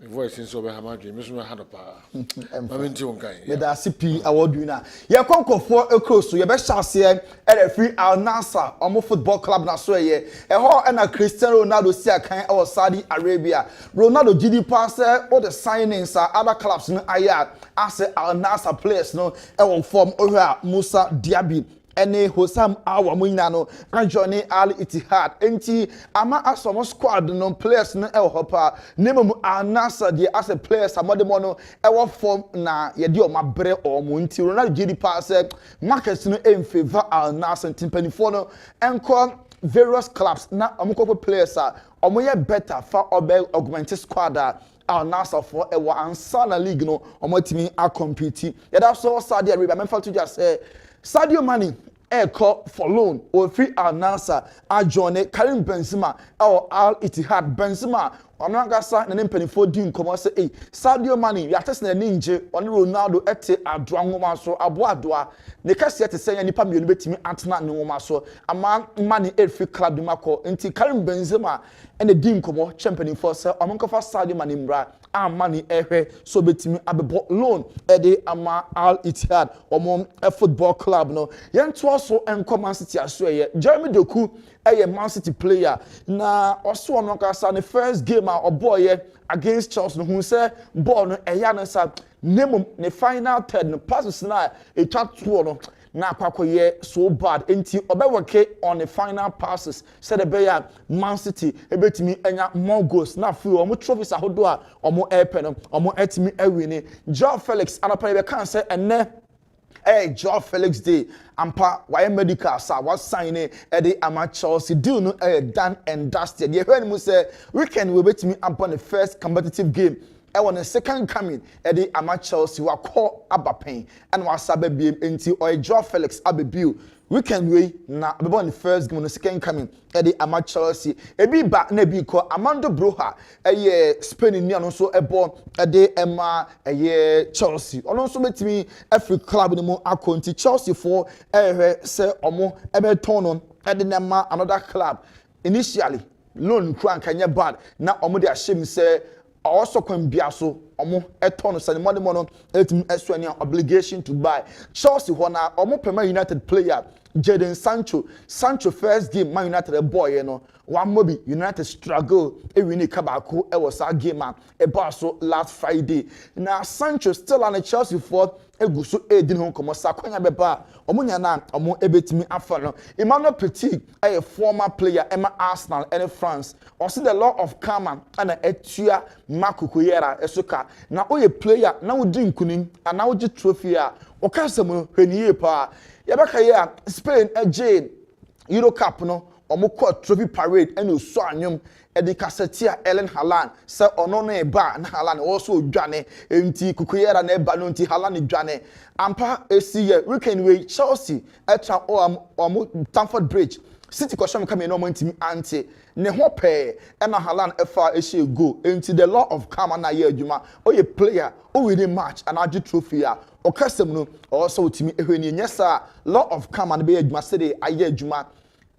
voice in so be hamadri me so me had pa ma me nti won kan me da CP award winner ye konkofo across so ye be chance e free Al Nassr omo football club na so ye ho na Cristiano Ronaldo si akan e Saudi Arabia Ronaldo GD pass all the signings other clubs no aya as Al Nassr players no e won form ohwa Musa Diaby ene Hosam Awamina no anjoni Al Ittihad enti ama asomo squad no players no e hopa nemu Al Nassr the as a players amodemo no e wo form na ye de o mabre o mo nti Ronaldo GD pass markets no in favor Al Nassr timpanifo no enko various clubs na amukoko players omo ye better for obel augmented squad Al Nassr for e wa ansana league no omo timi a compete ye da so Saudi Arabia me fa to just say Sadio Mane call for loan or free Al Nassr join Karim Benzema or Al Ittihad Benzema onagasa na nempanifo di nkomo say Sadio Mane ya test na ninje on Ronaldo ete adwa nwoma so aboadoa ne kase te say nipa mienu betimi atena ne nwoma so ama Mane free club di makọ nti Karim Benzema ene di nkomo champion say omonkofa Sadio Mane mra Mane ehwe so betimi abebo loan ede ama Al Ittihad omo football club no yento so enko Man City aso ye Jeremy Doku Man City player na oso no kasa ne first game a boy against Chelsea who say ball no eya no sa name ne final third no passes na e twa to no na kwakoye so bad enti obeweke on the final passes said the bear Man City ebetimi enya more goals na free omo trophies ahodo a omo airpen omo etimi awini Joao Felix anapa be kan say enne Joao Felix Day ampa why medical sir was signing the Chelsea deal no done and dusted. You heard me say weekend we bet me upon the first competitive game. I want the second coming the Chelsea who call Abapain and was Ababi into or Joao Felix Ababu. Weekend we na be on the first game on the second coming the Chelsea ebi ba na bi ko Amando Broha Spain ni ano so ebo Emma Chelsea ono so betimi every club ni mo akonti Chelsea for say omo ebe turn on nema another club initially loan kran kanya bad na omo de ashem say also can be so omo eton so money mono etim eswani obligation to buy Chelsea hona omo Premier United player Jadon Sancho first game Man United boy one mobi United struggle e win kabako e was a game e so last Friday now Sancho still on the Chelsea for eguso edin hon komo sakwanya beba omunya na omo ebetimi afa no Emmanuel Petit a former player Emma Arsenal and France also the law of karma and etua Marco Kuyera esoka na oye player na wodi nkunim na wogi trophy a okasem hweniye pa yabaka ya Spain Jane Euro Cup no omo trophy parade and oso anyum edi kasetia Ellen Haaland se ono na eba na Haaland also dwane enti Kukuyera na eba no enti Haaland dwane ampa esi ye weekend we Chelsea etra omo Stamford Bridge City kwasham come no ntimi ante ne ho pe e na Haaland efa ehie go enti the law of karma na ye adwuma oye player o win match and agi trophy a okasem no also timi ehweni nyesa law of karma na be adwuma se de aye adwuma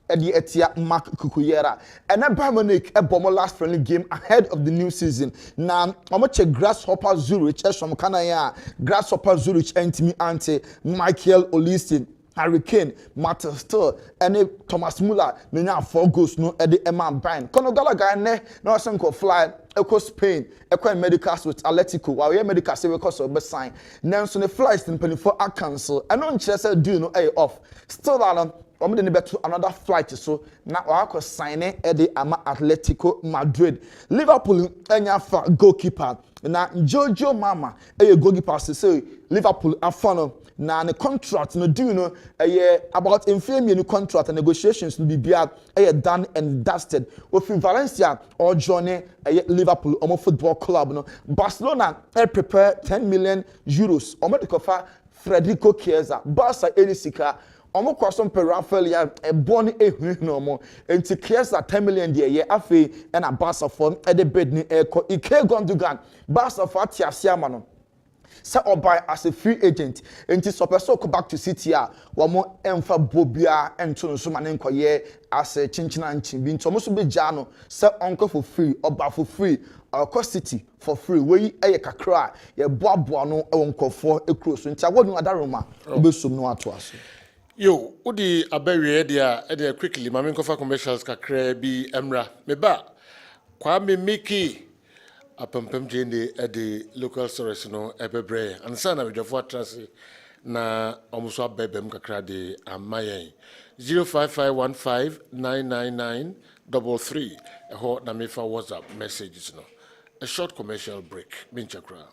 Eddie Etia Mark Kukuyera and then Bayern Bomo last friendly game ahead of the new season. Now, I'm going to check Grasshopper Zurich, from Kanaya, Grasshopper Zurich, and Ante, Michael Olise, Harry Kane, Martin Still, and Thomas Muller, Nina 4 goals, no Eddie Emma Bryan. Conor Gallagher, no Sanko fly, Echo Spain, Echo Medicals with Atletico, while we medical say because of best sign. Now, so the flights in 24 are cancelled. I know Chelsea do no A off. Still, I'm going to to another flight so now I can sign the ama Atletico Madrid. Liverpool enya goalkeeper na Jojo Mama goalkeeper say Liverpool afano na the contract no do no about infamous contract and negotiations no bibia done and dusted with Valencia or journey Liverpool football club no Barcelona prepare 10 million euros omo de kofa Federico Chiesa Barca Elisika omo kwasom per Rafael ya born ehunu no mo enti Chiesa 10 million de ye afi e na Barca for e de bid ni eko Ike Gundogan Barca for atiasia ma no se obai as a free agent enti so person go back to City a wo mo emfa bobia ento no so ma ne nkoye as a chinchina nchin bi nto mo so be ja no se onko for free oba for free our city for free. We kakra ye boaboa no e nkofo ekuro so. Nti agwonu adaroma obesum no ato aso. Yo, udi abewe dia quickly mami nkofa commercials kakra bi emra. Meba kwa me Mickey apampam jende the local stores no ebebre. Ansa na medjofo atrase na omuso abebem kakra de amayen. 055159993 eho na mefa WhatsApp messages no. A short commercial break. Minchakra.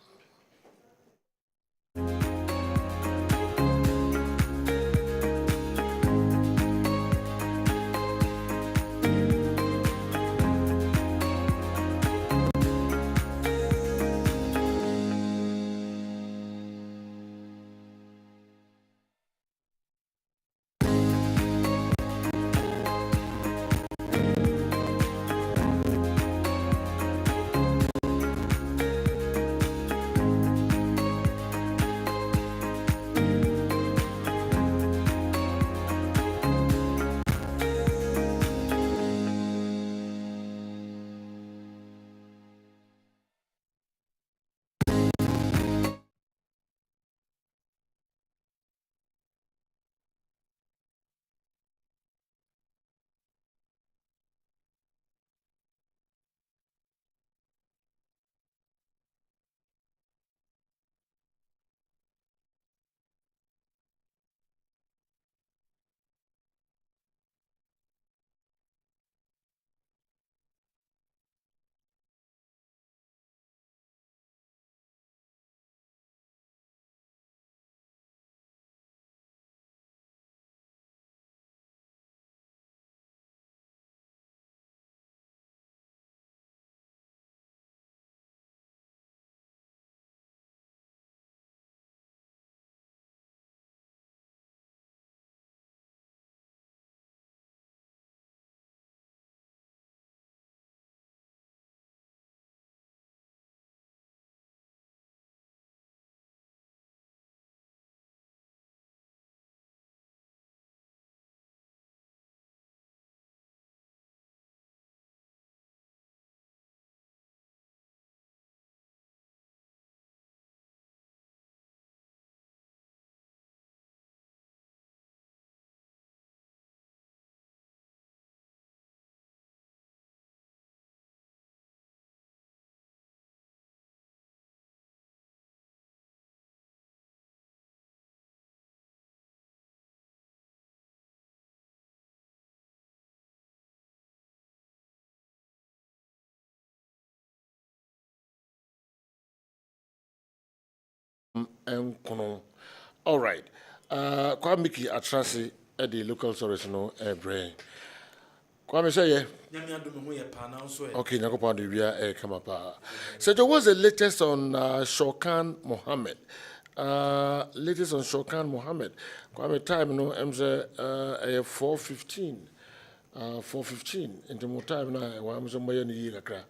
All right. Kwa Miki atrasi at the local source no brain. Kwa me say yeah. Okay, Nakopa de Via come up. So what's the latest on Shokan Mohammed? Latest on Shokan Mohammed. Kwa me time no MZ 4:15. 4:15 into more time na wa mzo moye ni kakra.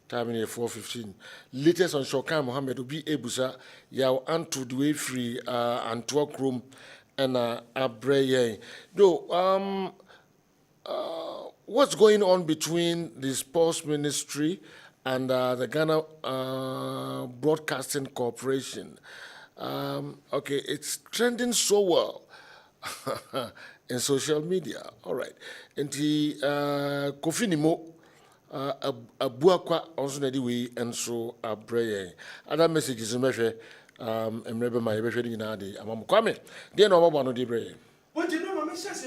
Time near 4:15. Latest on Shokan Mohammed will be able to yaw anto the way free Antwerp room and Abreye. No, what's going on between the sports ministry and the Ghana Broadcasting Corporation? Okay, it's trending so well in social media. All right. And the Kofi Nimo Abuakwa also na way and so Abreye. Other messages in measure remember my reading in Adi. I'm coming. Then no one of the Abreye. But you know, my message is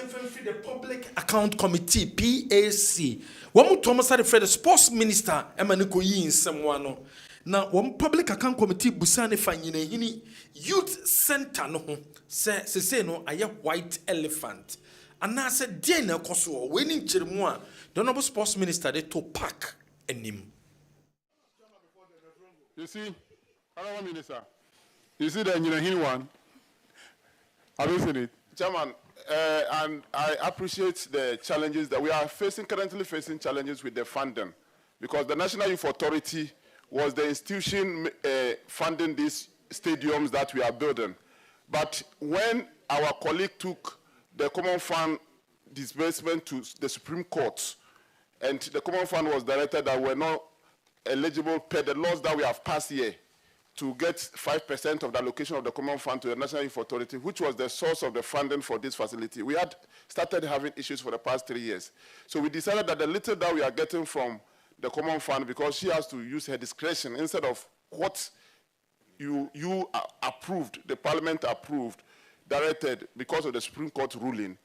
the Public Account Committee, PAC. One Thomas had the sports minister, Emaniko Yin, someone. Now, one Public Account Committee, Busane Fanyine, Youth Center, no, say no, I have white elephant. And I said, Dana Koso, winning Chirmua, the noble sports minister, they to pack and him. You see, Honorable Minister, you see the engineering one. Have you seen it? Chairman, and I appreciate the challenges that we are currently facing challenges with the funding, because the National Youth Authority was the institution funding these stadiums that we are building. But when our colleague took the Common Fund disbursement to the Supreme Court, and the Common Fund was directed that we're not eligible per the laws that we have passed here to get 5% of the allocation of the common fund to the National Youth Authority, which was the source of the funding for this facility. We had started having issues for the past 3 years. So we decided that the little that we are getting from the common fund, because she has to use her discretion instead of what you approved, the parliament approved, directed because of the Supreme Court ruling,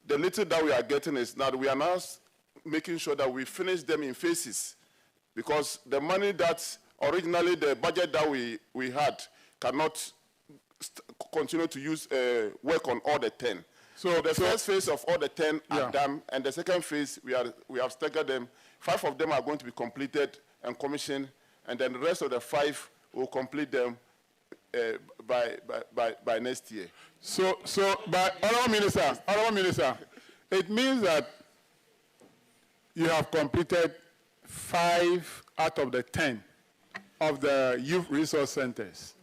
the little that we are getting is that we are now making sure that we finish them in phases, because the money that originally the budget that we had cannot continue to use work on all the 10. So the first phase of all the 10 are done, and the second phase we have staggered them. 5 of them are going to be completed and commissioned, and then the rest of the 5 will complete them by next year. So, but Honourable Minister, it means that you have completed 5 out of the 10 of the youth resource centers.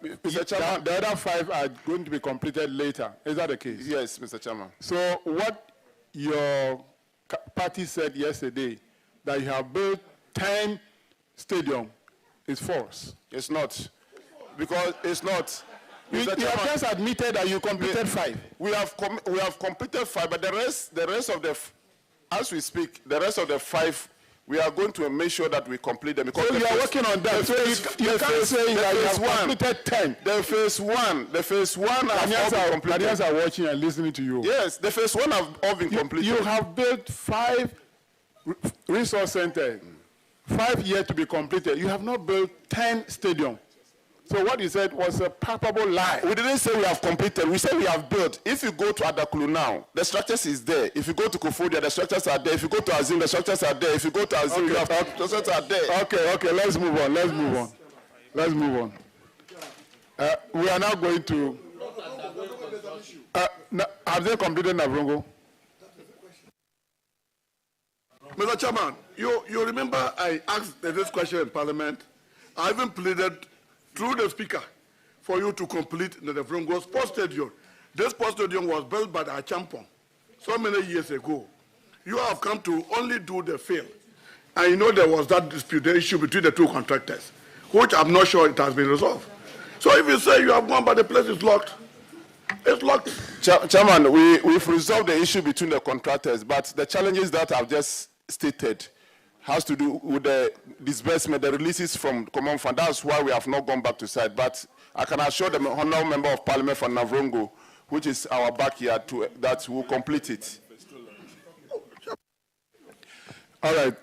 Mr. Chairman, the other 5 are going to be completed later. Is that the case? Yes, Mr. Chairman. So what your party said yesterday, that you have built 10 stadium, is false. It's not. Because it's not. You have just admitted that you completed 5. We have completed 5, but the rest of the, as we speak, the rest of the 5, we are going to make sure that we complete them. Because so you are working on that. So you can't say that you have completed 10. The phase one have all been completed. Ghanaians are watching and listening to you. Yes, the phase 1 have all been completed. You have built 5 resource centers, 5 yet to be completed. You have not built 10 stadium. So what you said was a palpable lie. We didn't say we have completed. We said we have built. If you go to Adakulu now, the structures is there. If you go to Kofodia, the structures are there. If you go to Azim, the structures are there. If you go to Azim, the structures are there. Okay, let's move on. We are now going to... have they completed Navrongo? Mr. Chairman, you remember I asked this question in Parliament. I even pleaded through the Speaker for you to complete the Vrongo Sports Stadium. This sports stadium was built by the Achampong so many years ago. You have come to only do the field. And you know there was that dispute, the issue between the 2 contractors, which I'm not sure it has been resolved. So if you say you have gone but the place is locked, it's locked. Chairman, we've resolved the issue between the contractors, but the challenges that I've just stated has to do with the disbursement, the releases from common fund. That's why we have not gone back to site. But I can assure the Honourable Member of Parliament for Navrongo, which is our backyard, that we'll complete it. All right.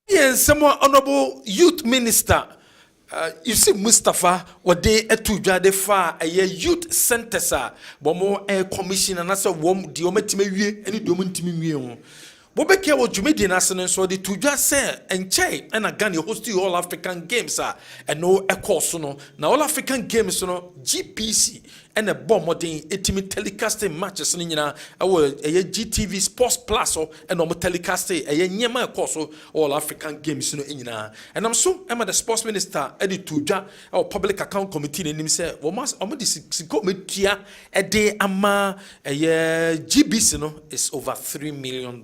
Yes, someone Honourable Youth Minister. You see, Mustafa, what they to jade far a youth center, sir, but more air commission and as a woman, the ometime, any dominant. Bobeke was Jumedi National, so the two just say and Che and again you host All African Games, and no course no. Now All African Games no GPC and a bomb telecasting matches in a GTV Sports Plus and no telecasting a nyema course All African Games no in. And I'm so am the sports minister Eddie Tuja or public account committee and him say we must committee a day ama a GBC no is over $3 million.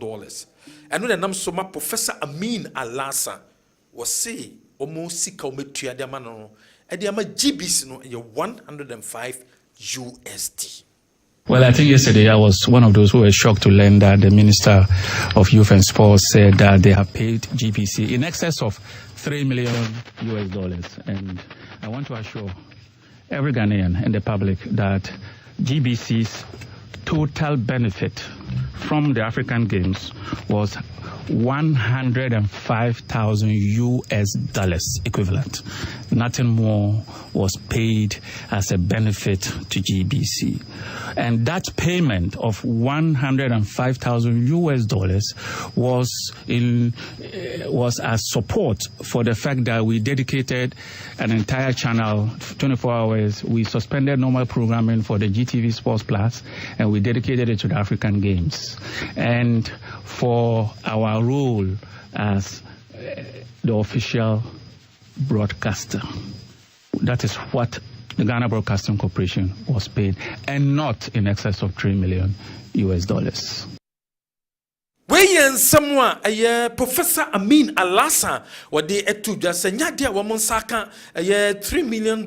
And when I'm so my Professor Amin Alasa was say almost sick of metia de mano and the ama GBC no 105 USD. Well, I think yesterday I was one of those who were shocked to learn that the Minister of Youth and Sports said that they have paid GBC in excess of $3 million US. And I want to assure every Ghanaian and the public that GBC's total benefit from the African Games was $105,000 equivalent. Nothing more was paid as a benefit to GBC. And that payment of $105,000 was as support for the fact that we dedicated an entire channel, 24 hours. We suspended normal programming for the GTV Sports Plus, and we dedicated it to the African Games. And for our role as the official broadcaster, that is what the Ghana Broadcasting Corporation was paid, and not in excess of $3 million US. We Wayen somewhere a Professor Amin Alasa or the etu just a nyadia woman saka a $3 million.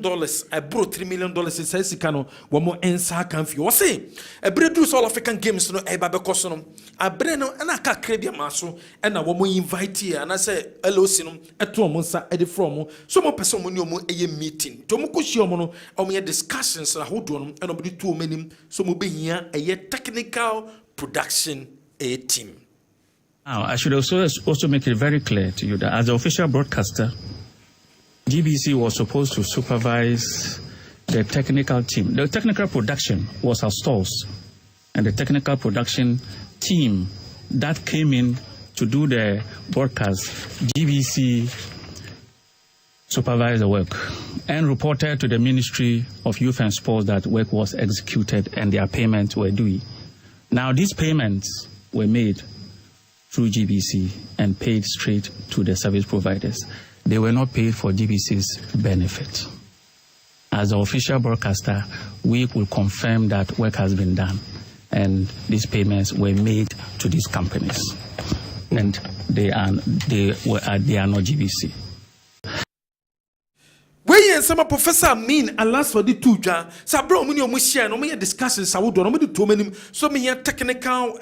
I brought $3 million in Sesicano, one more en saka few. Was say a breadus all African games no eba becosonum, a breno and a cacrebia maso, and a woman invite here, and I say, hello, sinum, a tomonsa at the from some more person when you a meeting. Tomoko shiomono, or mere discussions, and hold on, and obey 2 minutes, so will be here a technical production a team. Now, I should also make it very clear to you that as the official broadcaster, GBC was supposed to supervise the technical team. The technical production was our stores, and the technical production team that came in to do the broadcast, GBC supervised the work and reported to the Ministry of Youth and Sports that work was executed and their payments were due. Now, these payments were made through GBC and paid straight to the service providers. They were not paid for GBC's benefit. As the official broadcaster, we will confirm that work has been done and these payments were made to these companies. And they are not GBC. Where some Professor Amin alas for the tuja, Sabro Munio Musia, no mere discussions, I would do no too many, so many technical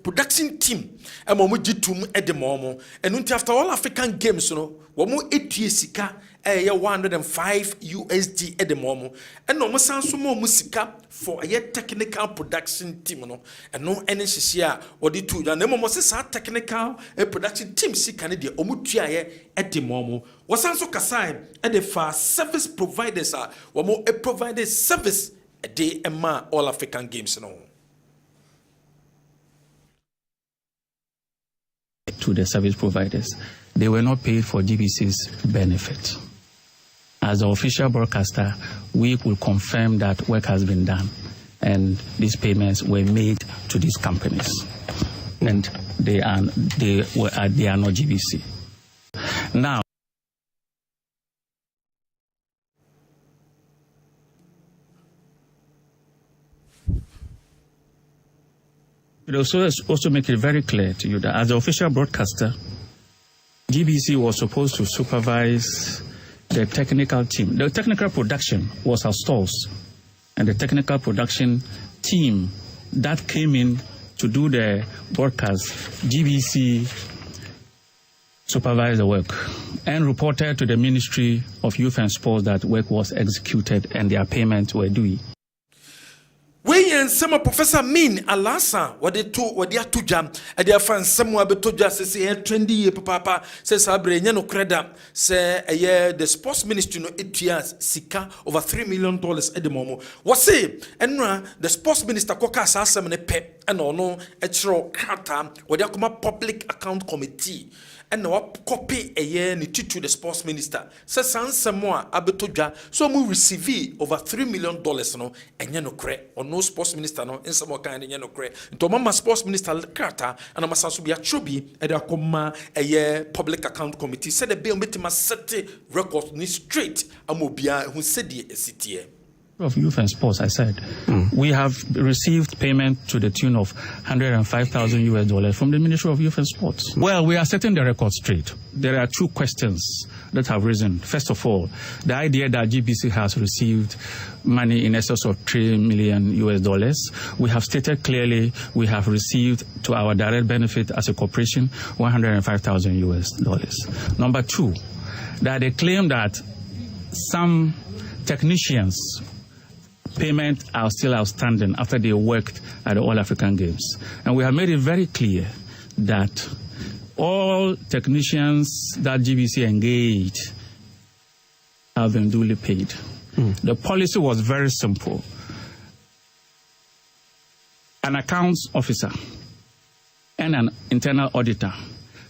production team, and Momujitum at the Momo, and after all African games, no, Womu 8 years sika, $105 at the moment, and no more sounds more musica for a technical production team, no, and no NCCA or the two, and no more says technical production team, see Canada, Omutia at the moment. Was also Kasai at the far service providers are one more a provided service a day and ma all African games, no. To the service providers, they were not paid for GBC's benefit. As the official broadcaster, we will confirm that work has been done and these payments were made to these companies. And they are not GBC. Now, it also make it very clear to you that as the official broadcaster, GBC was supposed to supervise the technical team. The technical production was our stores, and the technical production team that came in to do the broadcast, GBC supervised the work and reported to the Ministry of Youth and Sports that work was executed and their payments were due. When some Professor Min Alasa, what they are two jam, and they are found somewhere but just say trendy papa says Sabre no credit say a year the sports ministry no 8 years sika over $3 million at the moment. What say and the sports minister Koka Sasam and pep and no etro kata what they come public account committee. And no copy a year ni to the sports minister. Says Samoa Abetoja, so we receive over $3 million no and no cre or no sports minister no in some kind of no cre. To mama sports minister Carter and a masasu be a chubi at a comma a year public account committee said the bill metima set record ni straight amobia who said the city. Of Youth and Sports, I said, we have received payment to the tune of $105,000 from the Ministry of Youth and Sports. Well, we are setting the record straight. There are 2 questions that have risen. First of all, the idea that GBC has received money in excess of $3 million. We have stated clearly we have received to our direct benefit as a corporation $105,000. Number 2, that they claim that some technicians' payments are still outstanding after they worked at the All African Games. And we have made it very clear that all technicians that GBC engaged have been duly paid. The policy was very simple. An accounts officer and an internal auditor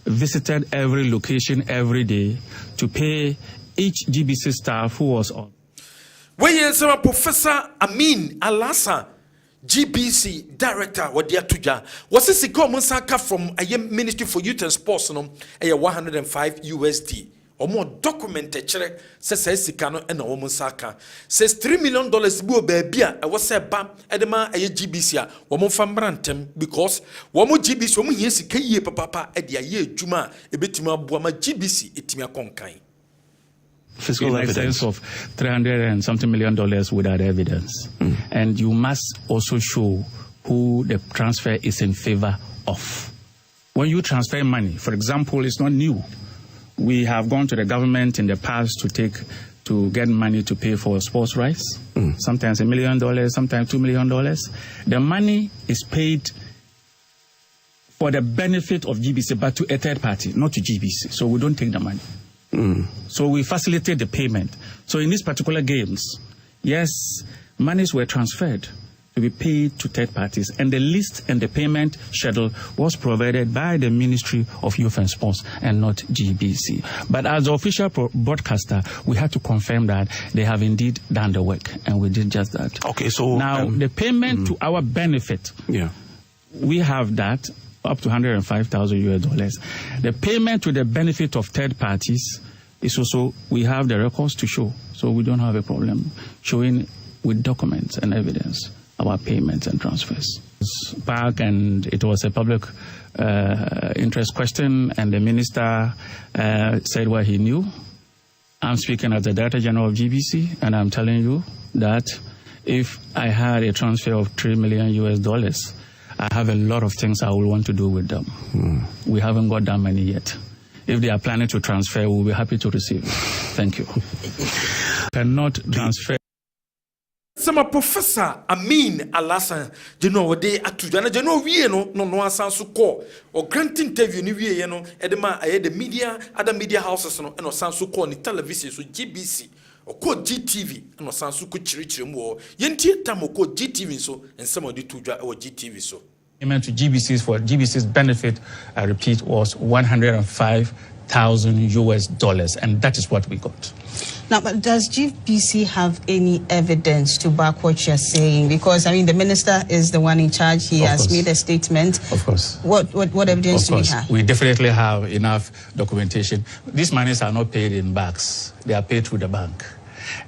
visited every location every day to pay each GBC staff who was on. When some Professor Amin Alasa, GBC director, what they are tuja, was this common saka from a Ministry for Youth and Sports, no, a $105. omo document chere se sika no na omo saka says $3 million bi o ba bia e wo se ba edema eye GBC a omo fa mrantem because omo GBC omo hie sika yie papa e de aye adwuma ebetimi aboa ma GBC etimi akonkan in excess of $300 and something million without evidence. And you must also show who the transfer is in favor of. When you transfer money, for example, it's not new. We have gone to the government in the past to get money to pay for sports rights. Sometimes $1 million, sometimes $2 million. The money is paid for the benefit of GBC, but to a third party, not to GBC. So we don't take the money. So we facilitate the payment. So in these particular games, yes, monies were transferred to be paid to third parties, and the list and the payment schedule was provided by the Ministry of Youth and Sports and not GBC. But as the official broadcaster, we had to confirm that they have indeed done the work, and we did just that. Okay, so now the payment to our benefit, we have that up to $105,000. The payment to the benefit of third parties is also, we have the records to show, so we don't have a problem showing with documents and evidence about payments and transfers. Back, and it was a public interest question, and the minister said what he knew. I'm speaking as the Director General of GBC, and I'm telling you that if I had a transfer of $3 million, I have a lot of things I will want to do with them. We haven't got that money yet. If they are planning to transfer, we'll be happy to receive it. Thank you. Cannot transfer. Sama Professor Amin Alasan, de atujana jeno wie no asan so call or grant interview ni wie no edema the media other media houses no no san so call ni television so GBC or call GTV no san so ko chirichiri mu yentie tam ko GTV so and some of the tujwa or GTV so payment to GBC's for GBC's benefit, I repeat, was $105,000, and that is what we got. Now, but does GBC have any evidence to back what you're saying? Because, I mean, the minister is the one in charge. He has made a statement. Of course. What evidence do we have? We definitely have enough documentation. These monies are not paid in bags. They are paid through the bank.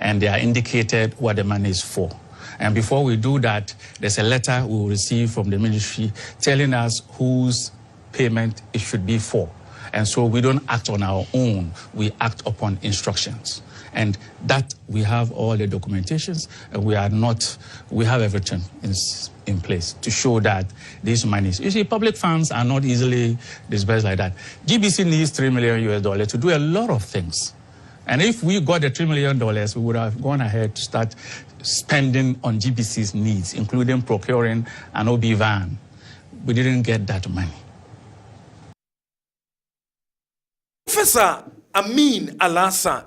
And they are indicated what the money is for. And before we do that, there's a letter we will receive from the ministry telling us whose payment it should be for. And so we don't act on our own. We act upon instructions. And that we have all the documentations, and we have everything in place to show that these monies, you see, public funds are not easily disbursed like that. GBC needs $3 million to do a lot of things. And if we got the $3 million, we would have gone ahead to start spending on GBC's needs, including procuring an OB van. We didn't get that money. Professor Amin Alasa,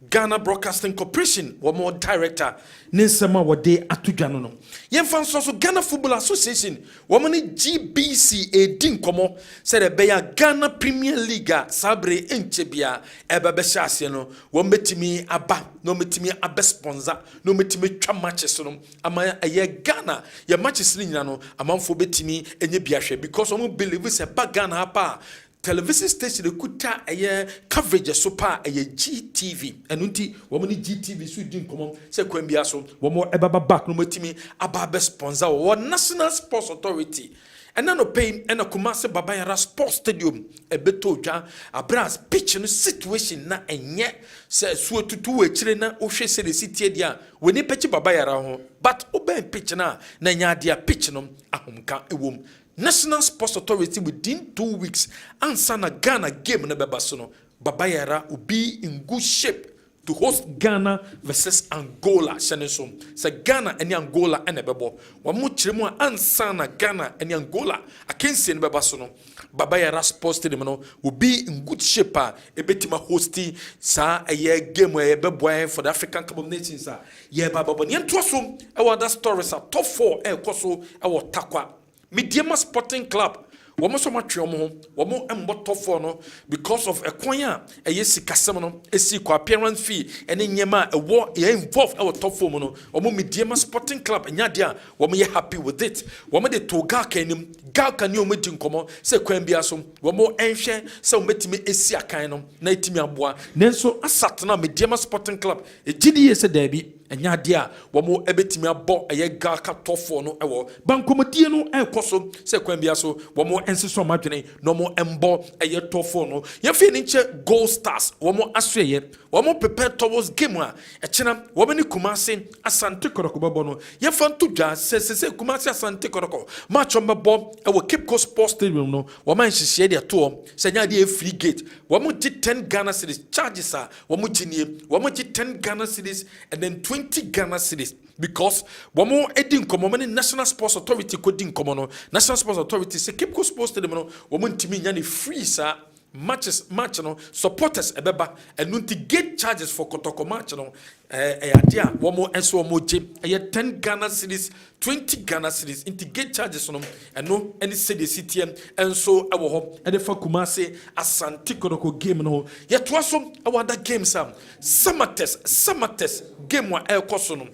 Ghana Broadcasting Corporation, one more director, Ninsema Wade Atujanono. Yenfan so Ghana Football Association, woman GBC a dinkomo, said a beya Ghana Premier League, Sabre Enchebia, Eba Beshasiano, one metimi aba, no metimi abe sponsor, no metimi tram matches, amaya a ye Ghana, your matches linano, among for betimi and ye biashe, because one believe it's a bag Ghana apa. Television station the kuta a coverage super a GTV and unti woman GTV so din come say kwambia so one more ebaba back no matimi aba sponsor or National Sports Authority and no pay and a Kumasi Babayara Sports Stadium a beto ja a brass pitch no situation na enye say so tutu e kire na o hwe se the city dia we ni pechi Babayara ho but oben pitch na nya dia pitch no ahomka ewom. National Sports Authority within 2 weeks answer na Ghana game na bebasono Babayara will be in good shape to host Ghana versus Angola. Shanesom say Ghana and Angola and bebo wamu chiremu answer na Ghana and Angola akensi na bebasono Babayara Sports Stadium will be in good shape ebetima hosting sa a year game where bebo for the African Cup of Nations sa ye bababo nyentoso e wa that stories top 4 e koso e wa takwa Mediama Sporting Club Womo so matwe omo womo emboto for no because of ekwanya eyesi kasem no esi kwa appearance fee ene nyema ewo ye involve e top form no womo Mediema Sporting Club enya dia womo ye happy with it womo de to ga kanim ga kan ni omo di nkomo se kwan bia so womo enhwe se ometimi esi akan no na etimi aboa nenso asatna Mediema Sporting Club ejidi ye se dabi enya dia womo ebetimi abo eye ga ka tofo no ewo bankomodie no ekoso se kwan bia so womo enseso madwene no mo embo eye tofo no ye fi ni che Gold Stars womo asweye womo prepare towards game a echena womo ni Kumasi Asante Kotoko babo no ye fanto dwa se Kumasi Asante Kotoko match ombo ewo Cape Coast Sports Stadium no womo nhihye dia to se nya dia free gate womo gi 10 Ghana cedis charges a womo ginie womo gi 10 Ghana cedis and then 20 Ghana cedis because womo edin komo mani National Sports Authority ko din komo no National Sports Authority se Cape Coast Sports Stadium no womo ntimi nya ni free sa match no supporters ebeba enunti gate charges for Kotoko match no adia womo enso womo je 10 Ghana cedis 20 Ghana cedis into gate charges no eno any city CTM enso ewo ho e de fa Kumasi Asante Kotoko game no ye to aso awada game sam samates game wa ekoso no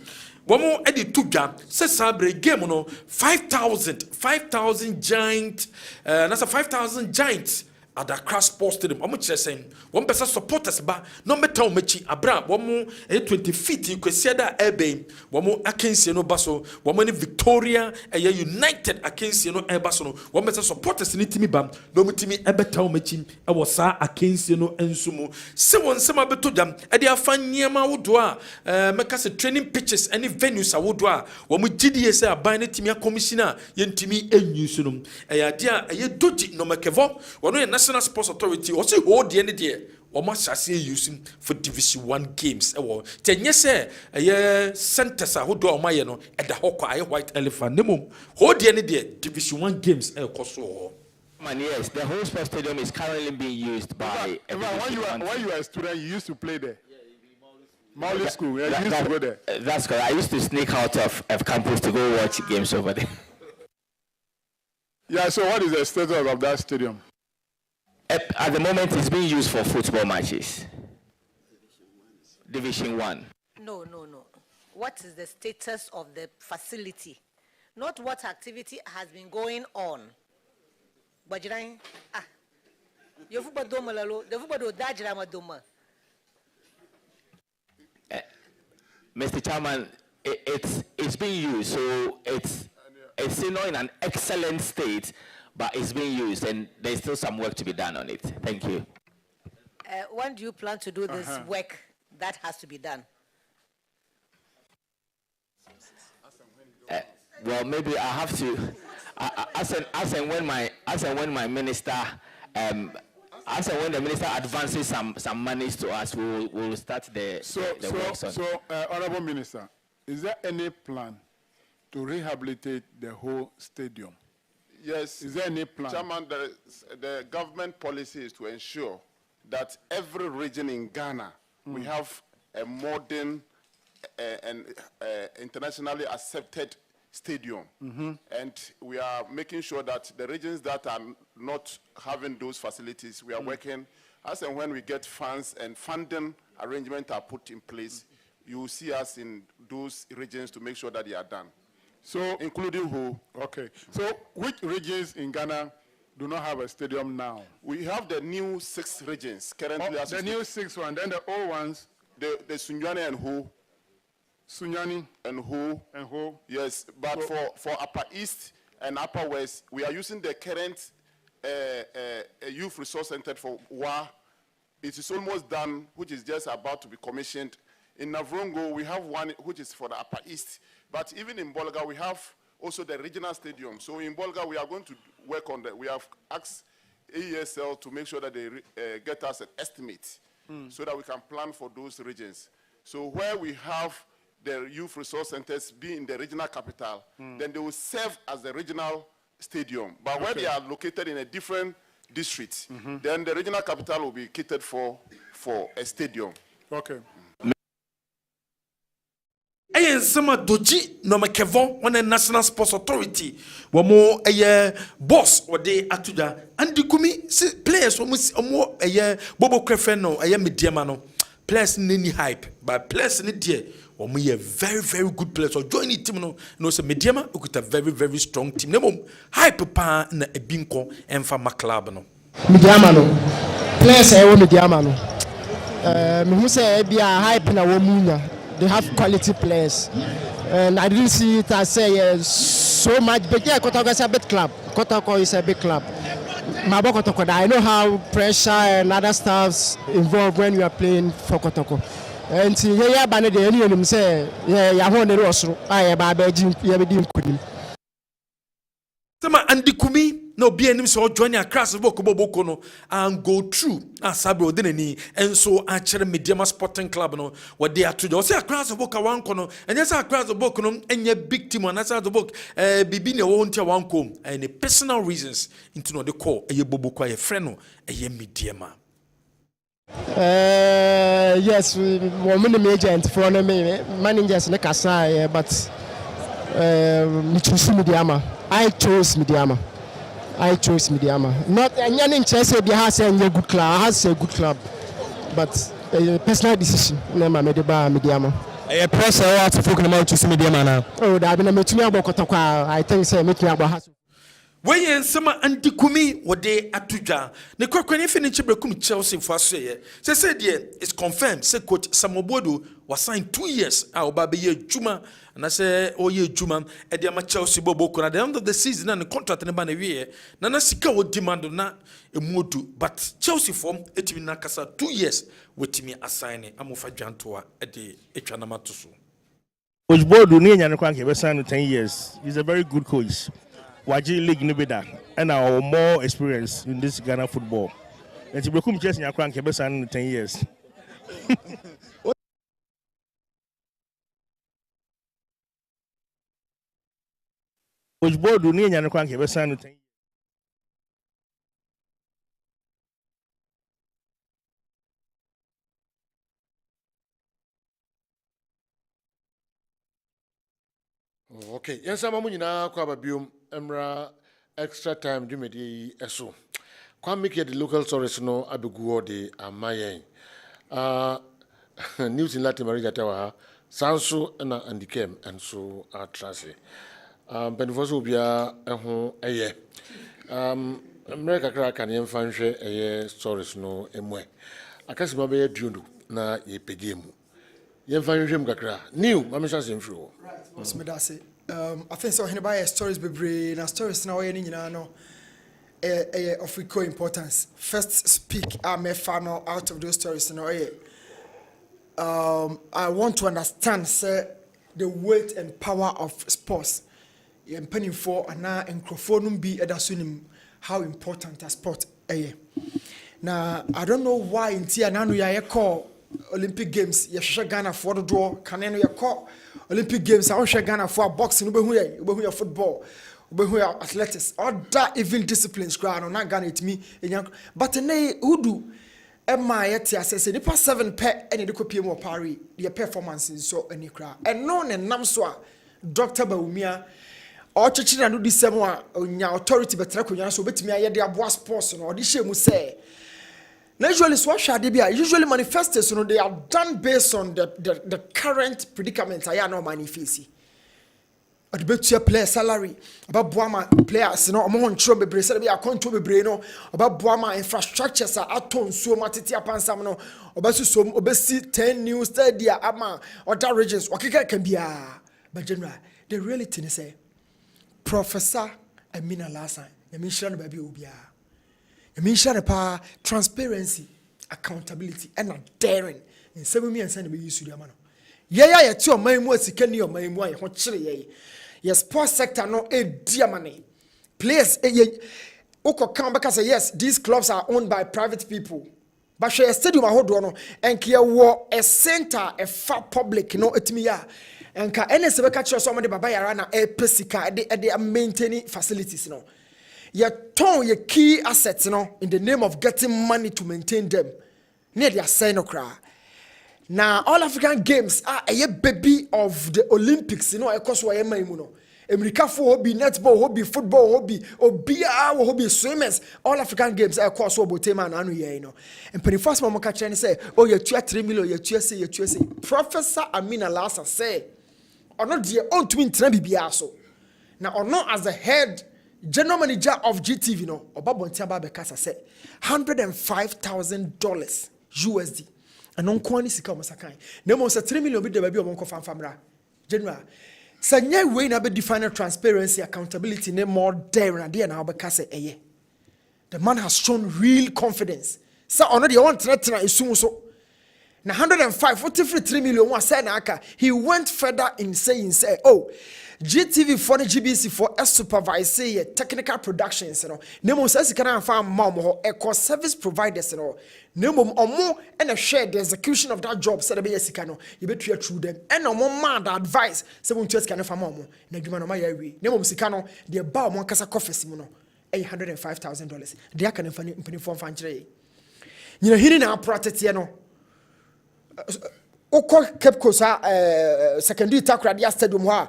womo edi tuga se sabre game no 5000 giant nasa 5000 giants at the Accra Sports Stadium. Omo kire sen one person supporters ba no meta omachi abra womo 20 feet kwesi da ebe womo akensie no baso womo ni Victoria United akensie no baso no womo person supporters ni timi bam no mutimi ebeta omachi e wo sa akensie no ensumu se won sema beto jam e dia afanyema wodo a meka se training pitches any venues awodo a womo gidie se aban ne timi commissioner yentimi enyusu no ya dia doji no makevo wono National Sports Authority also hold the end of the year. Almost as using for Division 1 games. Ten years, centers are who do my at the Hawkeye White Elephant. Nemo hold the end of the year. Division 1 games. Yes, the whole sports stadium is currently being used by. When you were a student, you used to play there. Mauli school, you used to go there. That's correct. I used to sneak out of campus to go watch games over there. Yeah. So, what is the status of that stadium? At the moment, it's being used for football matches. Division 1. No. What is the status of the facility? Not what activity has been going on. Bajirang, Yofuba doma lalo, the Fuba do Dajrama doma. Mr. Chairman, it's being used, so it's not in an excellent state. But it's being used, and there's still some work to be done on it. Thank you. When do you plan to do this work that has to be done? Well, maybe I have to. As and when my minister, as and when the minister advances some monies to us, we'll start the work. So, Honorable Minister, is there any plan to rehabilitate the whole stadium? Yes. Is there any plan? Chairman, the government policy is to ensure that every region in Ghana, we have a modern and internationally accepted stadium. And we are making sure that the regions that are not having those facilities, we are working as and when we get funds and funding arrangements are put in place, you will see us in those regions to make sure that they are done. So, including who? Okay. So, which regions in Ghana do not have a stadium now? We have the new 6 regions currently. The new 6 one, then the old ones. The Sunyani and who? Sunyani and who? And who? Yes, but for Upper East and Upper West, we are using the current youth resource center for WA. It is almost done, which is just about to be commissioned. In Navrongo, we have one which is for the Upper East. But even in Bolga, we have also the regional stadium. So in Bolga, we are going to work on that. We have asked AESL to make sure that they get us an estimate so that we can plan for those regions. So where we have the youth resource centers be in the regional capital, then they will serve as the regional stadium. But where they are located in a different district, then the regional capital will be catered for a stadium. Okay. Sama Doji no Makevon on a National Sports Authority. Wamo a boss or de atuja. And the kumi players almost more a year Bobo Crefeno, a year mediamano. Players nini hype, but players in dear. Or we a very, very good players. Or join the team no say mediama, we could a very, very strong team. Nemo hype pa na a binko and for Maclabano. Mediamano. Players I want mediamano. Me say be a hype na womunya. They have quality players, and I didn't see it as so much. But yeah, Kotoko is a big club. Kotoko is a big club. Kotoko, I know how pressure and other stuffs involved when you are playing for Kotoko. And yeah, but the anyone say yeah, want the Rosso. I am Sama andi kumi no be anim so join across boko no and go through asabe odenani and so actually Mediama Sporting Club no what they are to say across the book wan kono and yes across the book no enye big team and the book bibi ne won tia wan kom and the personal reasons into no the call eye boboko ye friend no eye Mediama. Yes, woman agent for no managers ne kasa but me choose Mediama. I chose Mediama. Not any interest in has a good club, has a good club, but a personal decision. Never made by Mediama. A press I want to focus about to Mediama now. Oh, that I've been a meeting about Kotoka. I think say meeting about. When Sama andi kumi wode atuja ne kwakwane finichi brekum Chelsea for say said it's confirmed say coach Samobodo was signed 2 years oba be ye juma and I say ye juma e dia ma Chelsea bobo ko at the end of the season and the contract ne ba na wie na na sika wo demand na emodu but Chelsea form etimi na kasa 2 years wetimi assign amofa dwantoa e de etwa na matoso. Coach Bodo ni nya ne kwa ke be sign 10 years. He's a very good coach. Waji League Nibida and our more experience in this Ghana football. And to become just in your crank, you 10 years. Which board do need your crank, you 10 years. Okay, yes, I'm a Quababium, Emra, extra time, Jimmy Eso. Come make the local source no Abuguo de Amaye. News in Latin America Tower, Sanso and the Kem, and so are Tracy. Benefoso be a home a year. America crack and yen fancy a year stories no emwe. I can't remember a Juno na ye pedimu. Yen fancy Gakra. New, Mamisha Simfro. I think so. Anybody stories be brave and stories now. Any no of equal importance. First, speak. I'm a fan out of those stories. I want to understand, sir, the weight and power of sports. I'm penning for and now and Crofonum be edasunim how important a sport is. Now I don't know why in Tia Nanu ya call Olympic Games. Yasha Ghana for the draw. Caneno ya call Olympic Games. I want Ghana for boxing. Ube football. Ube athletics. All that even disciplines. Ground on not Ghana it me. But nay who do? Emma yet I say the past 7 pair any the copy more pari the performances so any crowd and known and namswa Dr. Baumia or church and do this same one on your authority but so bet me I had their sports or this shame say. Usually usually manifestos they are done based on the current predicament I know manifesti. At bet your player salary about Boama players no among trouble be said be a control be no about Boama infrastructures are aton so matiti apansam no obasu so obesi 10 new stadia ama other regions okeka can be but general the reality is say Professor Amina Lasa yamisha no baby obia yamisha pa transparency accountability and daring in 7 years and be use you amano yeah ti o man mu asika ni o man mu aye ho kire yes sports sector no dear money players can say yes these clubs are owned by private people but share stadium ahodo no enke wo a center a far public no etimi ya enka NS be ka kire so mo de baba yara na pesika de maintaining facilities no ye ton ye key assets no in the name of getting money to maintain them near their say no cry Now all African games are a baby of the Olympics. You know, of course, why America for hobby, netball, hobby, football, hobby, obia, hobby, swimmers. All African games are of course what tema and anu you know. And penny first mama catch and say, oh, you're 3 million, you're USA. Professor Amina Lassa say, or not dear own twin Trebiaso. Now, or not as the head general manager of GTV, no, or Babon Tiaba Bekasa said, $105,000 USD. And on Kwani Sika Masakai. No more 3 million bid the baby of Monko Famra. General. Sanya way na be define transparency, accountability, no more dare and dear now Bekasa eye. The man has shown real confidence. So already one threat is soon so. Now 103 million was said he went further in saying say, oh, GTV for the GBC for a supervise technical productions, you know. Nemo says can find mom or eco service providers, you know. Nemo or more and a share the execution of that job, said a Sikano, you better through them. And no more mad advice, 7 years can for mom. Negumano my way. Nemo Sikano, the bow Moncasa coffee simono, $805,000. They are can inform Fantre. You know, hearing our practice, you know. Oko Kepkosa secondary Takradia Stadium ha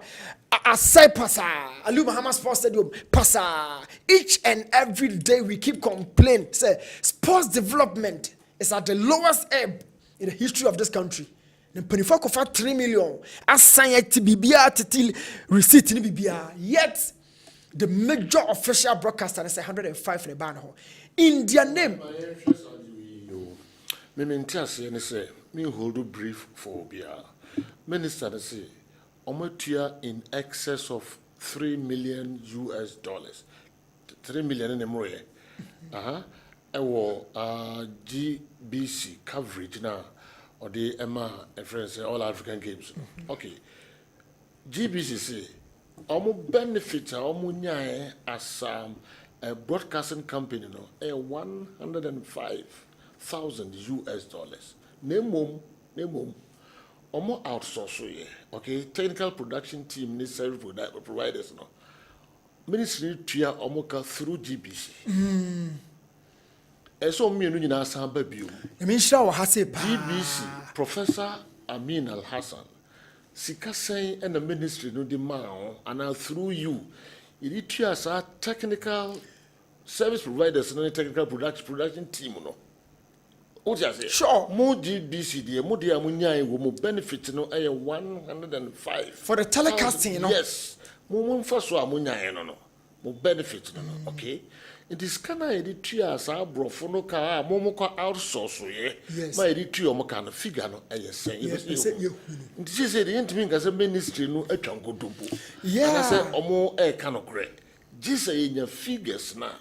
I say passa Alu Muhammad Sports Stadium passa each and every day we keep complaining say sports development is at the lowest ebb in the history of this country. The penifo kofa 3 million assign to bibia titil receipt ni bibia yet the major official broadcaster is 105 for the ban in their name. Me hold a brief for BR. Minister say, Omotia in excess of $3 million US. 3 million in the more. GBC coverage now, or the Emma and friends all African games. Okay. GBC say, Omo benefit Omo nyae as a broadcasting company no, $105,000 US. Name omo outsource okay, technical production team necessary for that providers no. Ministry tia omo ka through GBC. Eso mienu nyina san ba biom. GBC Professor Amin Al Hassan sika sen and the ministry no di ma and through you it tia sa technical service providers no technical production team no. Sure. More GBC, the Modia Munya will benefit no 105 for the telecasting, no? Yes. More first one Munya no. More benefit no. Okay. It is kana editria sa brofono ka momoko outsource ye. Yes. My editria mo kana figure no say. Yes. It is say the intimate as a ministry no atwanko dumpo. Yeah. And I say omo kind great. Just say in your figures na.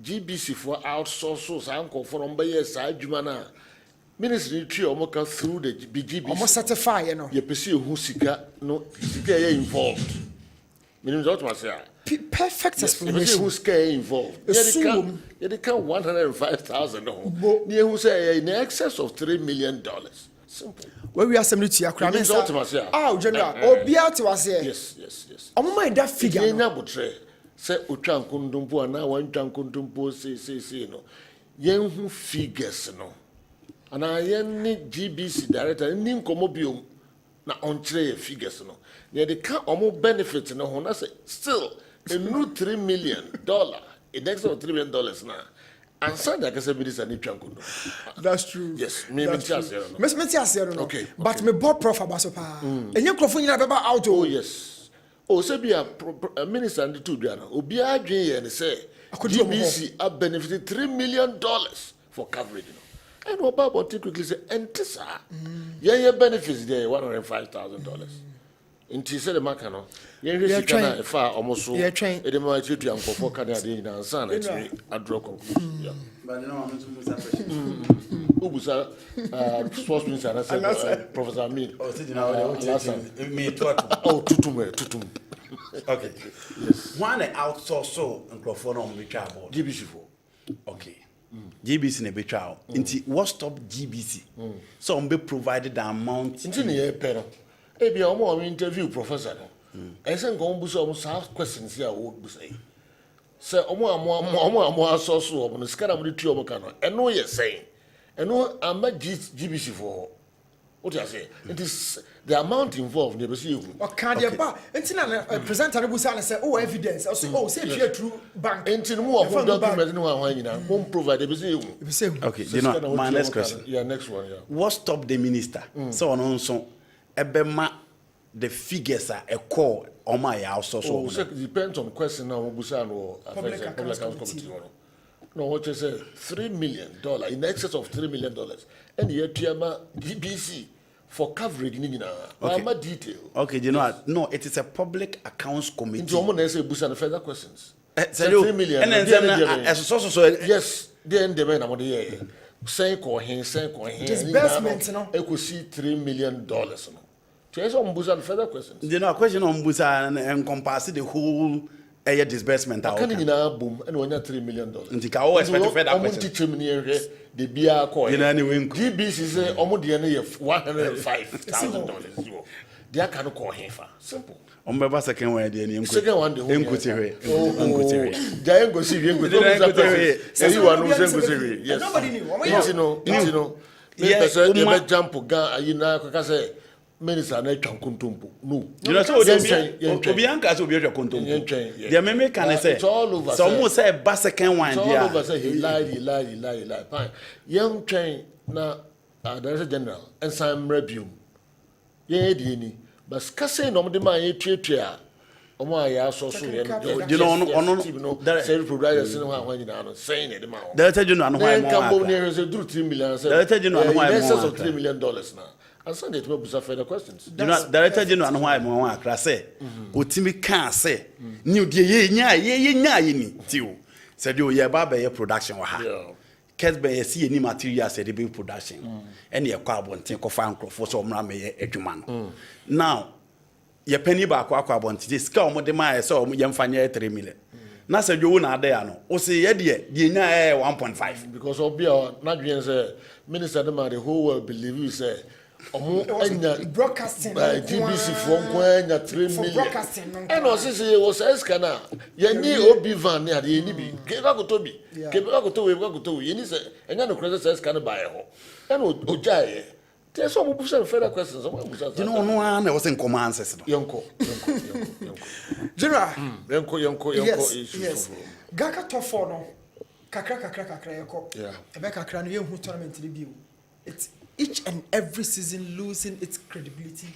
GBC for outsources uncle for years adwumana ministry tree omoka through the GBC almost certify you know you perceive who sika no sika involved meaning what must say perfect explanation who's involved you can 105,000 no near who say in excess of $3 million simple where we are assembly to your general obia to was here yes omo mind that figure say utwa nkundumpo na wantwa nkundumpo say no yen hu figures no ana yen ni GBC director ni nkomo biom na onkyere figures no ne de ka omo benefit no ho na say still a new $3 million in excess of $3 million na ansa da ka say minister ni twa nkundum. That's true. Yes, me tias here no. Me tias here no. Okay. But me board prof abaso pa enye krofo nyina beba out. Oh yes. Oh, say be a minister and the two Diana. Obi adwen and say GBC are benefited $3 million for coverage. And what about quickly say entisa? Yeah, benefits there $105,000. In Tisa the Macano, you're trying far almost so. You're trying. It might you to uncle for Canadian and son. It's a draw conclusion. Yeah. But no, Ubusa, sports minister, and I said, Professor Amin. Oh, tutum. Okay. Yes. One outsource so and Crawford on which about GBC for. Okay. GBC ne betrayal. Inti what stop GBC? So on be provided the amount. Inti ne pero. Ebi omo interview professor no. Ese nko mbuso omo sa questions here wo busai. Se omo amo source omo no skara mo tu omo kan no. Eno ye saying And no, I'm not GBC for what I say. It is the amount involved. Never see you. Or can't you buy? Until I present a Busan and say, oh, evidence. I say, oh, say you're true bank. Until more of document, no one won't provide. Okay, you know, my next question. Yeah, next one. Yeah. What stopped the minister? So on so, ebema the figures are a call on my house or so. It depends on question now. Busan or public accounts committee. No, what you say? $3 million in excess of $3 million, and yet GBC for coverage. Okay. Detail. Okay, you know what? No, it is a public accounts committee. Into someone say Busan further questions. $3 million. And then so yes, then the man among the year. Saying disbursement, no. I could see $3 million. There's on Busan further questions. You know, a question on Busan encompasses the whole disbursement. I can't even boom and when $3 million. And the cow expect further questions. The beer coin. GBC say almost the end of $105,000. They are kind call him for simple. On second one, the second one, the nobody knew. Yes, jump gun. You know, minister na twankuntumpo no you know so obianka so obiaja kuntumpo the meme can say so almost say ba second one there all over say he lie fine young train na director general and some review ye di ni but skase no de man ye tuatua omo aya so ye you know service providers no ha nyina no saying e de ma director general no ha mo can near say do $3 million director general no ha mo $3 million now. And so they will be further questions. You know, director general no why mo akra say otimi kan say new de ye nya ni ti o said you ye ba be production wa ha Kessben ye see any materials say be production and ye kwa abonten ko fa nkrofo so omra me adwuma no now ye penny ba kwa abonten sika omo de ma ye so omo ye mfanya $3 million na said you na ade ya no o say ye de nya 1.5 because obia na dwen say minister de ma the whole world believe you say broadcasting GBC for $3 million. And also say was scanner. You need obi van near the NB. Keba go to you need say and no credit scanner by ho. And Ojai. There's some Busan further questions. You know, no one was in command. Yonko. General. Yonko. Yes. Gaka tofo no. Kakra yako. Yeah. Ebeka kakra no hu tournament review. It's each and every season losing its credibility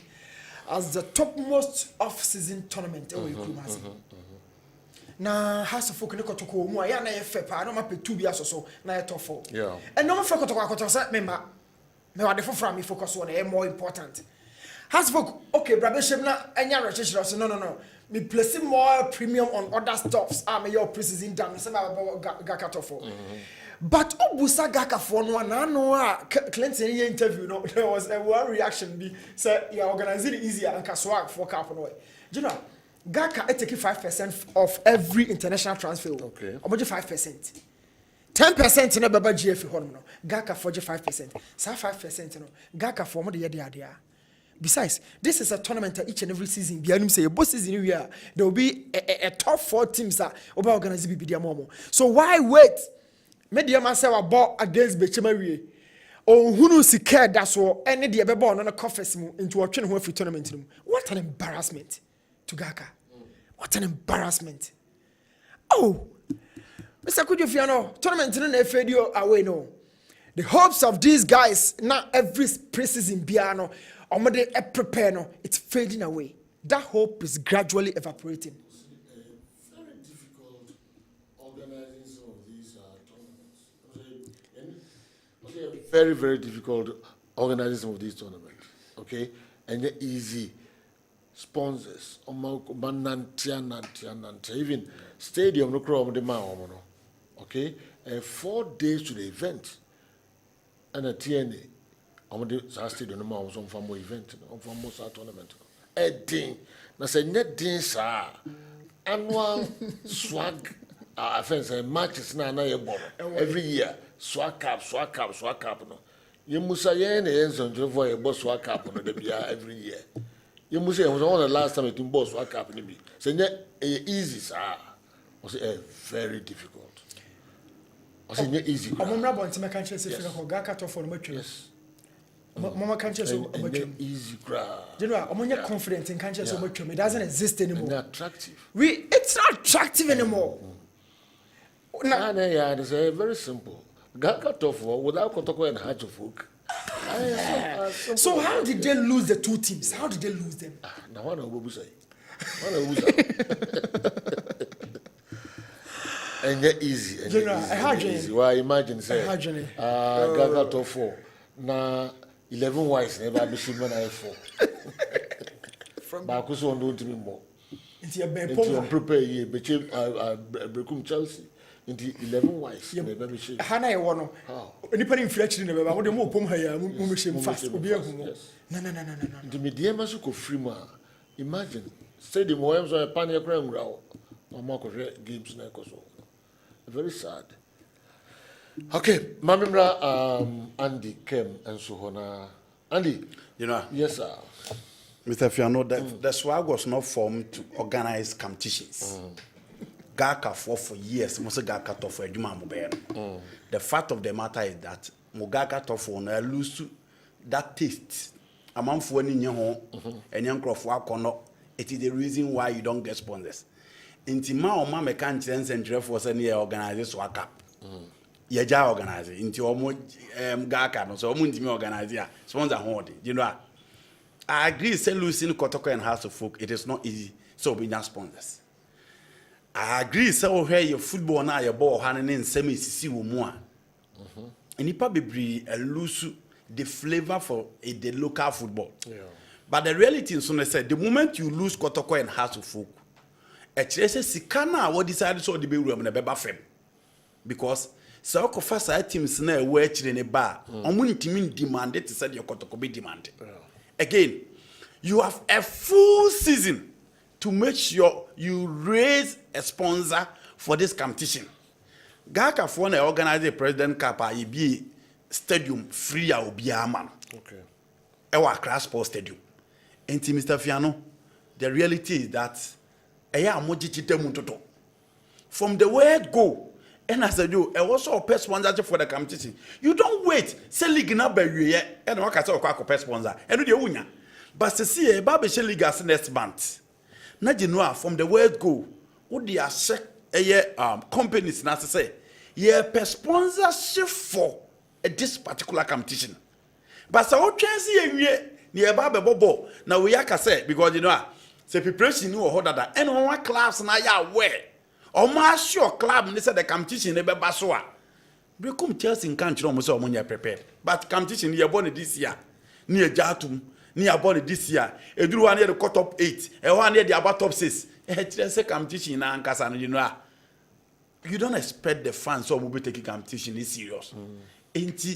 as the topmost off-season tournament. Now, has a folk to go more. Ya na yefe pa. I don't have 2 years or so. Na ye top 4. Yeah. And no folk to go say member. Me wa defo from me focus on e more important. Has folk okay, brabeshem na enya registration. No. Me placing more premium on other stuffs. Me your pre-season done. Say Gaka top 4. But Obusa Gaka for no Clinton interview no there was a one reaction be say you organizing it easier and swag for cap no way. You know Gaka take 5% of every international transfer. Okay. Omoje 5%. 10% na baba GF hon no. Gaka for 5%. Sa 5% no. Gaka for mo de dia. Besides, this is a tournament each and every season. Bianum say both season there will be a top 4 teams that oba organize bibidia momo. So why wait? Media man say about against Bechemawie. Oh, who knows care that's all any the bebo on a coffers into a train who free tournament. What an embarrassment to Gaka. What an embarrassment. Oh, Mr. Kujofiano, tournament in a video away no. The hopes of these guys now every preseason piano or they prepare no, it's fading away. That hope is gradually evaporating. Very, very difficult organizing some of these tournaments. Okay? And they're easy. Sponsors. Even stadium no crowd the man. Okay? 4 days to the event. And a TNA. The stadium no man was on for more event, on for more tournament. A ding. Now say net ding sir. Annual swag offense matches na every year. Swag cap no. You must say any enzo for a boss swag cap no every year. You must say it was one of the last time it boss swag cap no be. So easy sir. Was very difficult. I say easy. Omomra bon tima kan chese fi no ga cut off for no matwa. Yes. Mama can chese so matwa. Easy gra. You know, omonya confident in kan chese so matwa. It doesn't exist anymore. It's attractive. It's not attractive anymore. Yeah, it's very simple. Ga cut off without kotoko and hatch of folk. So how did they lose the two teams? How did they lose them? Now one of say. And get easy. Easy. Why imagine say Gaga top 4. Now 11 wise never be seen when I 4. But I could don't to me more. Into prepare ye Brekum Chelsea. Into 11 wise. Never be seen. Hana e wono. Anybody inflection in the baby. What the more pom here? Mummy fast. No. The media must go free ma. Imagine. Say the Moems are a pioneer ground. Mama could games na so. Very sad. Okay, Mamimra Andy came and so on. Andy, you know, yes, sir. Mr. Fiano, the swag was not formed to organize competitions. Gaka for years, most Gaka to for Juma Mobile. The fact of the matter is that Mogaka to for lose that taste. A month for any young and young crop work or not. It is the reason why you don't get sponsors. Inti ma o ma mechanics and for senior organize swag up. Ye ja organize inti omo Gaka no so omo ntimi organize ya sponsor holding. You know, I agree say losing Kotoko and House of Folk, it is not easy so be not sponsors. I agree say o here your football na your ball hanen nsem sisi wo mu a. Enipa bebre lose the flavor for the local football. Yeah. But the reality is, the moment you lose Kotoko and House of Folk, actually, Sikana what decided so the be room in a beba frame. Because so Kofasa teams now work in a bar, on team demanded to say your Kotoko be demanded. Again, you have a full season to make sure you raise a sponsor for this competition. Gaka for an organize a president Kappa, be stadium free or be a man. Okay. Ewa Crash Sports Stadium. Enti Mr. Fiano, the reality is that from the word go, and as I do, I also a sponsor for the competition. You don't wait, say league na by you and what I say a sponsor. And do the but to see a Babyshe League as next month. Na you from the word go, what they are companies na say, yeah, per sponsorship for this particular competition. But so what chance here near Baba Bobo. Now we are say because you know, say preparation you hold that and on one class na ya where. Or my sure club they say the competition never basoa. Brekum Chelsea in country almost so money prepared. But competition near born this year. Near Jatum, near born this year. A drew one near the cut top 8, and one near the about top 6. Say competition na Ankasa, you know. You don't expect the fans or will be taking competition is serious. Ain't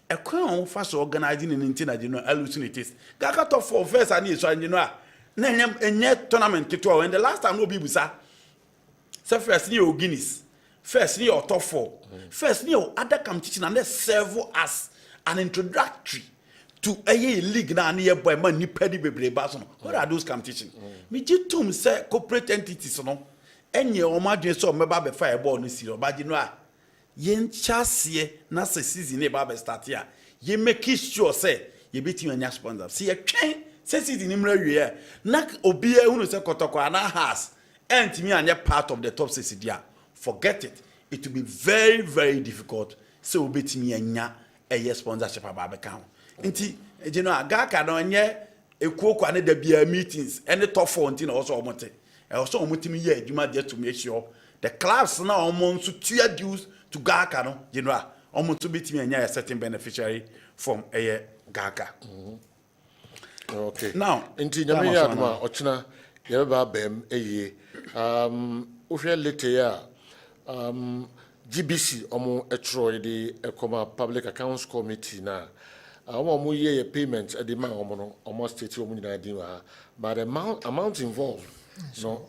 a crown fast organizing in internet, you know, hallucinates. Gaka top 4 first and so you know. Name a net tournament to and the last time no be busa. So first new Guinness, first new top 4, first new other competition and they serve as an introductory to a league na nearby man ni pedi bebre bason. What are those competitions? Me jitum say corporate entities no. Enye o ma dwen so meba be fireball no siro ba ji no a yen chase na se season e ba be start ya ye make sure say ye betim anya sponsor see ye twen se season ni mra wie na obi e hunu se Kotoko ana has entimi anya part of the top 6 dia forget it will be very very difficult so obetimi anya a sponsorship aba be kan nti e no aga ka no nye ekuokwa ne da bia meetings any top 4 nti na also omote also omutimi ye adwuma just to make sure the clubs now omo so tia dues to Gaka no general omo to betimi anya a certain beneficiary from a Gaka. Okay. Now nti nyame ya aduma ochina ye ba bem eye ohwe lete ya GBC omo etro de ekoma public accounts committee na omo ye payment at the man omo state omo nyina din wa but the amount involved no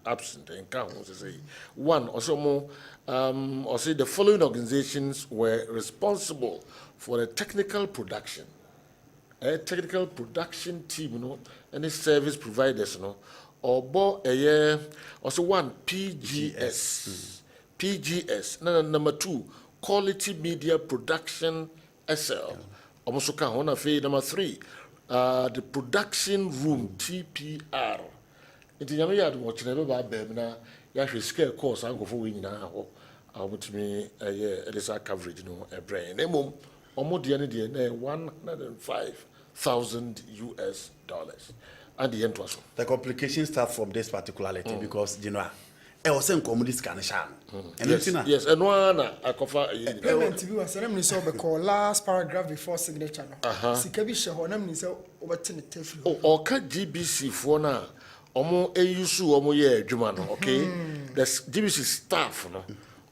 absent and count say one also also the following organizations were responsible for the technical production. A technical production team, you know, any service providers, you know, or also one PGS PGS. Number 2, Quality Media Production SL. Almost number 3, the Production Room TPR. It's a yard watching every bad ya scale course and go for winning now. I want me it is our coverage, a brain. Almost the end $105,000 US. And the end was the complications start from this particularity because I was saying community scan yes, and one I cover payment to be was an so call last paragraph before signature. Sikabish honam so over 10 or cut GBC for now. Omo eyusu omo ye adwuma no, okay? The GBC staff no.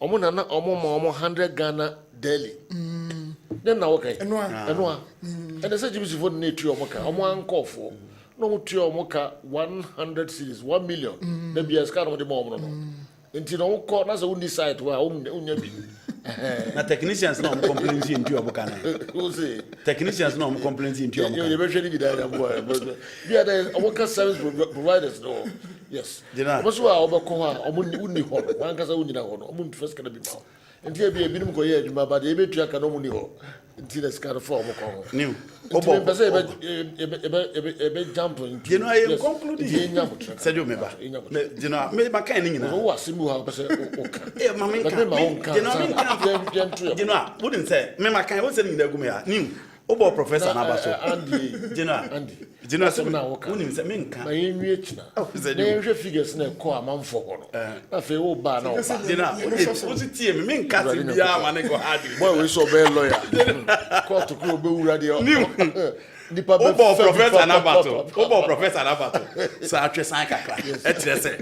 Omo na omo 100 Ghana daily. Then na okay. Enwa. And the GBC for na tu omo ka. Omo ankofo. No mo tu omo ka 100 cedis, 1 million. The BS card mo de mo no. Nti no ko na se undi site wa unya bi. Na technicians no complain into abuka na. Who say? Technicians no complain into abuka. You be training with that boy. Yeah, the worker service providers no. Yes. Omo wa obako ha omo unni ho. Wan kasa unni na ho no. Omo first kana bi ma. Nti e bi ebinim ko ye adwuma ba de e betua ka no mo ni ho. Nti the scar for omo ko. New. Obo pese ebe jump into. I am concluding. Said you member. Me makan ni nyina. No asimu ha pese o ka. Mama nka. Wouldn't say me makan wo say ni da gume ya. New. Obo professor na baso. Andy. So na wo ka. Wouldn't say me nka. Na yenwie china. Na yenhwe figures na ko amanfo ho no. Na fe wo ba na wo ba. Wo ti tie me nka ti bia ma ne go hard. Boy we so be lawyer. Court to go be wura de. Obo professor na bato. So atwesan kakra. Etre se.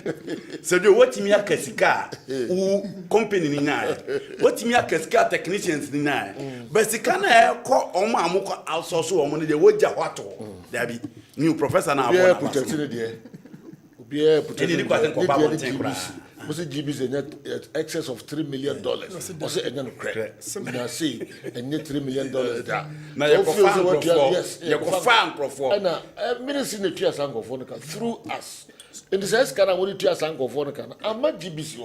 So do wotimi akasika wo company ni na. Wotimi akasika technicians ni na. Basika na e ko omo amko outsource omo ne de wogya hwato. There be new professor na abona. Protect ne de. Obi protect. Ni kwate ko ba wonten kra. Was it GB's net excess of $3 million? Was it again credit? Now see, and $3 million there. Now you go farm profile. And ministry in the Tia Sango Fonica through us. In the sense, can I want to Tia Sango Fonica? I'm not GBC.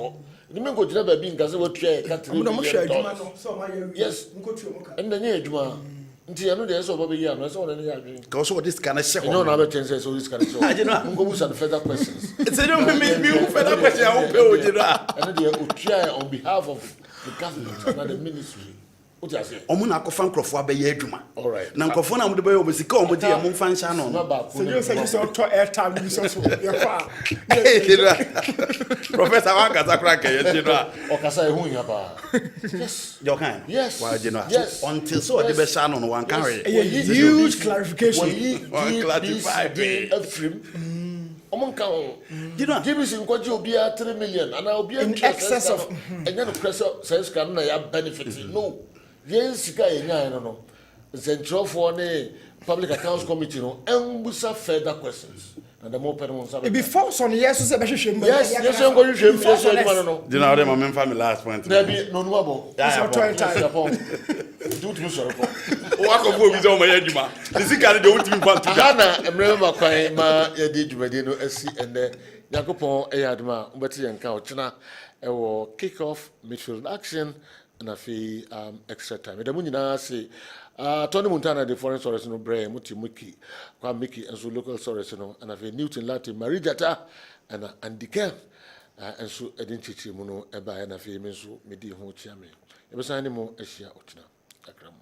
The men go to never be in Gaza. $3 million. Yes, and the near Juma. Nti anu de so baby ya no so na ya dream. Cause what this kind of shit. No na be chance so this kind of show. I don't know. Go use and further questions. It's a me further question I pay o jira. And they try on behalf of the government and the ministry. What you say? Omo na akofan krofo abaye adwuma. All right. Na nkofo na mo de baye obesika omo de mo mfa ncha no. So you say so to airtime you so your fa. Professor Wanga Zakra ke jira. Okasa ehun ya ba. Yes. Your kind. Yes. Why jira? Yes. Until so the be sha no one can read. A huge clarification. One clarify be. Among count, GBC nkoji obia 3 million and obia in excess of and then pressure says can na benefit. No. Yes, sika enya no. Central for the Public Accounts Committee no embusa further questions. And the more permanent it be false on yes so be hwehwem. Yes, I'm going to hwehwem. Yes, no. Do you know them my family last point? There be no nuabo. That's what I do to sorry. O akofo bi so my adwuma. The sika de wotimi kwanta. Ana emrema kwan ma ye di dwumade no asi ene Yakopon eyadma ubeti yenka ochina ewo kick off midfield action na fi extra time. Da munyina se Tony Montana the foreign source no bre muti muki kwa miki enso local source no na fi Newton Lati Marijata na Andike enso edin chichi mu no eba na fi menso medi ho chiame. Ebesa ni mo ehia ochina akram.